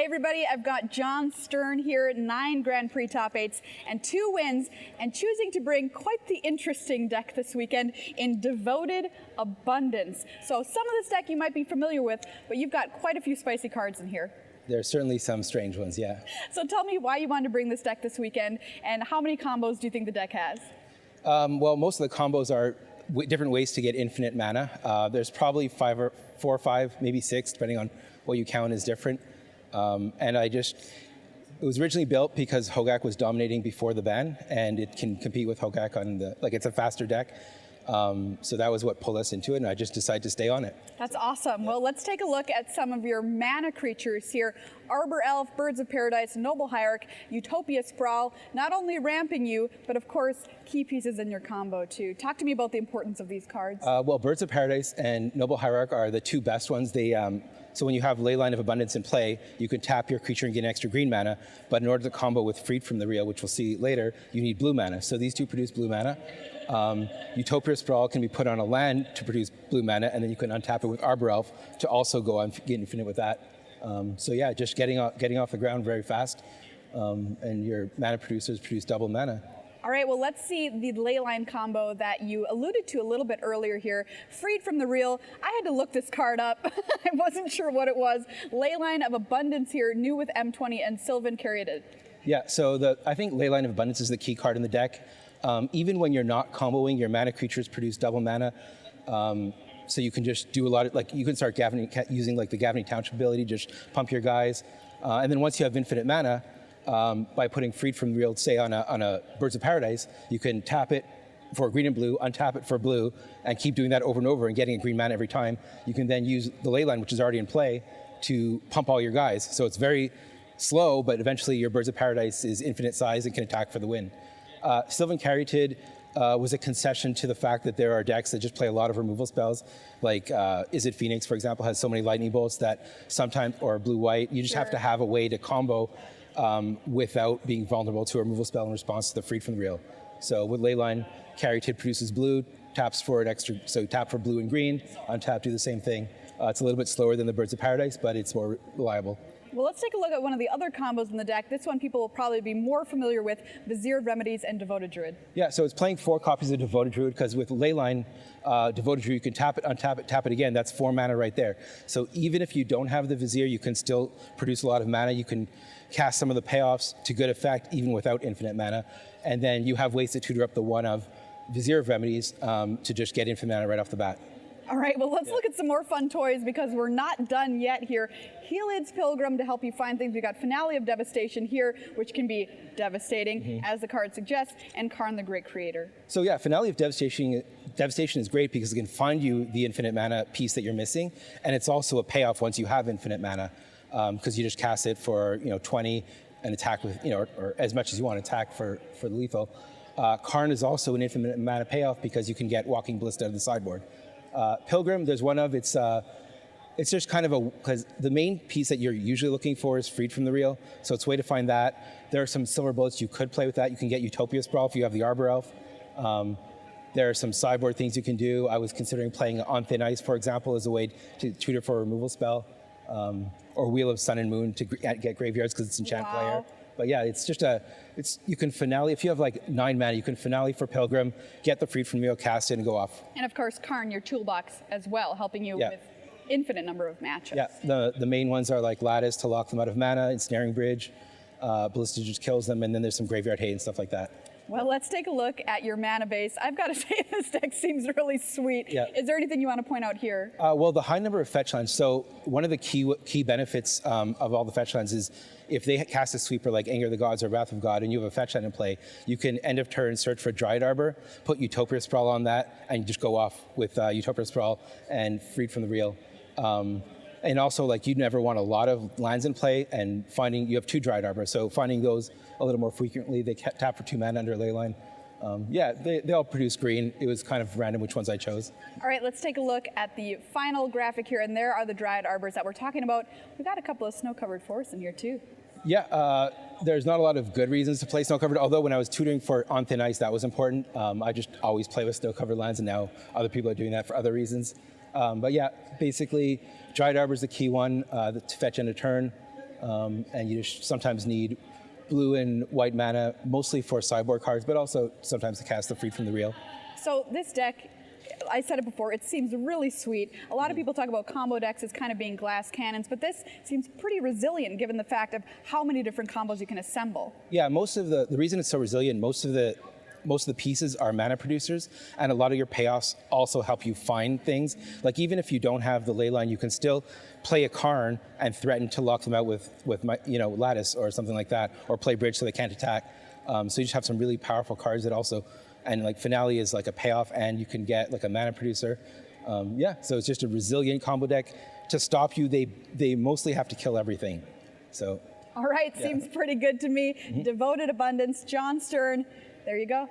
everybody, I've got Jon Stern here, 9 Grand Prix top 8s and 2 wins, and choosing to bring quite the interesting deck this weekend in Devoted Abundance. So some of this deck you might be familiar with, but you've got quite a few spicy cards in here. There's certainly some strange ones, yeah. So tell me why you wanted to bring this deck this weekend, and how many combos do you think the deck has? Well, most of the combos are different ways to get infinite mana. There's probably 4 or 5, maybe 6, depending on what you count as different. And it was originally built because Hogak was dominating before the ban, and it can compete with Hogak on it's a faster deck. So that was what pulled us into it, and I just decided to stay on it. That's awesome. Well, let's take a look at some of your mana creatures here. Arbor Elf, Birds of Paradise, Noble Hierarch, Utopia Sprawl, not only ramping you, but of course, key pieces in your combo too. Talk to me about the importance of these cards. Well, Birds of Paradise and Noble Hierarch are the 2 best ones. So when you have Leyline of Abundance in play, you can tap your creature and get an extra green mana, but in order to combo with Freed from the Real, which we'll see later, you need blue mana. So these 2 produce blue mana. Utopia Sprawl can be put on a land to produce blue mana, and then you can untap it with Arbor Elf to also go on get infinite with that. So yeah, just getting off the ground very fast, and your mana producers produce double mana. All right, well, let's see the Leyline combo that you alluded to a little bit earlier here. Freed from the Real. I had to look this card up. I wasn't sure what it was. Leyline of Abundance here, new with M20, and Sylvan carried it. Yeah, so I think Leyline of Abundance is the key card in the deck. Even when you're not comboing, your mana creatures produce double mana. So you can just do a lot of, you can start using the Gavany Township ability, just pump your guys. And then once you have infinite mana, by putting Freed from the Real, say on a Birds of Paradise, you can tap it for green and blue, untap it for blue, and keep doing that over and over and getting a green mana every time. You can then use the Leyline, which is already in play, to pump all your guys. So it's very slow, but eventually your Birds of Paradise is infinite size and can attack for the win. Sylvan Caryatid was a concession to the fact that there are decks that just play a lot of removal spells, like Is It Phoenix, for example, has so many lightning bolts that sometimes, or blue-white, you just have to have a way to combo without being vulnerable to a removal spell in response to the Freed from the Real. So with Leyline, Caryatid produces blue, taps for an extra, so tap for blue and green, untap, do the same thing. It's a little bit slower than the Birds of Paradise, but it's more reliable. Well, let's take a look at one of the other combos in the deck. This one people will probably be more familiar with, Vizier Remedies and Devoted Druid. Yeah, so it's playing 4 copies of Devoted Druid, because with Leyline, Devoted Druid, you can tap it, untap it, tap it again. That's 4 mana right there. So even if you don't have the Vizier, you can still produce a lot of mana. You can cast some of the payoffs to good effect, even without infinite mana. And then you have ways to tutor up the one of Vizier of Remedies to just get infinite mana right off the bat. All right, well, let's look at some more fun toys, because we're not done yet here. Heliod's Pilgrim to help you find things. We got Finale of Devastation here, which can be devastating, as the card suggests, and Karn the Great Creator. So yeah, Finale of Devastation is great because it can find you the infinite mana piece that you're missing, and it's also a payoff once you have infinite mana, because you just cast it for 20 and attack with or as much as you want to attack for the lethal. Karn is also an infinite mana payoff because you can get Walking Ballista out of the sideboard. Pilgrim, there's one of, it's just kind of because the main piece that you're usually looking for is Freed from the Real, so it's a way to find that. There are some silver bullets you could play with that. You can get Utopia Sprawl if you have the Arbor Elf. There are some sideboard things you can do. I was considering playing On Thin Ice, for example, as a way to tutor for a removal spell, or Wheel of Sun and Moon to get graveyards because it's enchant player. But yeah, it's just you can finale, if you have 9 mana, you can finale for Pilgrim, get the Freed from the Real, cast it, and go off. And of course, Karn, your toolbox as well, helping you with infinite number of matchups. Yeah, the main ones are like Lattice to lock them out of mana, Ensnaring Bridge, Ballista just kills them, and then there's some Graveyard Hate and stuff like that. Well, let's take a look at your mana base. I've got to say, this deck seems really sweet. Yeah. Is there anything you want to point out here? Well, the high number of fetch lands. So one of the key benefits of all the fetch lands is if they cast a sweeper like Anger of the Gods or Wrath of God and you have a fetch land in play, you can end of turn search for Dryad Arbor, put Utopia Sprawl on that, and just go off with Utopia Sprawl and Freed from the Real. And also, you'd never want a lot of lands in play, and you have 2 Dryad Arbor, so finding those a little more frequently. They tap for 2 mana under Leyline. Yeah, they all produce green. It was kind of random which ones I chose. All right, let's take a look at the final graphic here, and there are the Dryad Arbors that we're talking about. We've got a couple of snow-covered forests in here, too. Yeah, there's not a lot of good reasons to play snow-covered, although when I was tutoring for On Thin Ice, that was important. I just always play with snow-covered lands, and now other people are doing that for other reasons. But yeah, basically, Dryad Arbor is the key one to fetch end of turn. and you just sometimes need blue and white mana, mostly for sideboard cards, but also sometimes to cast the Freed from the Real. So this deck, I said it before, it seems really sweet. A lot of people talk about combo decks as kind of being glass cannons, but this seems pretty resilient given the fact of how many different combos you can assemble. Yeah, most of the reason it's so resilient, most of the pieces are mana producers, and a lot of your payoffs also help you find things. Like even if you don't have the Leyline, you can still play a Karn and threaten to lock them out with Lattice or something like that, or play Bridge so they can't attack. So you just have some really powerful cards that also, and like Finale is like a payoff, and you can get like a mana producer. Yeah, so it's just a resilient combo deck. To stop you, they mostly have to kill everything. So. All right, seems pretty good to me. Devoted Abundance, Jon Stern. There you go.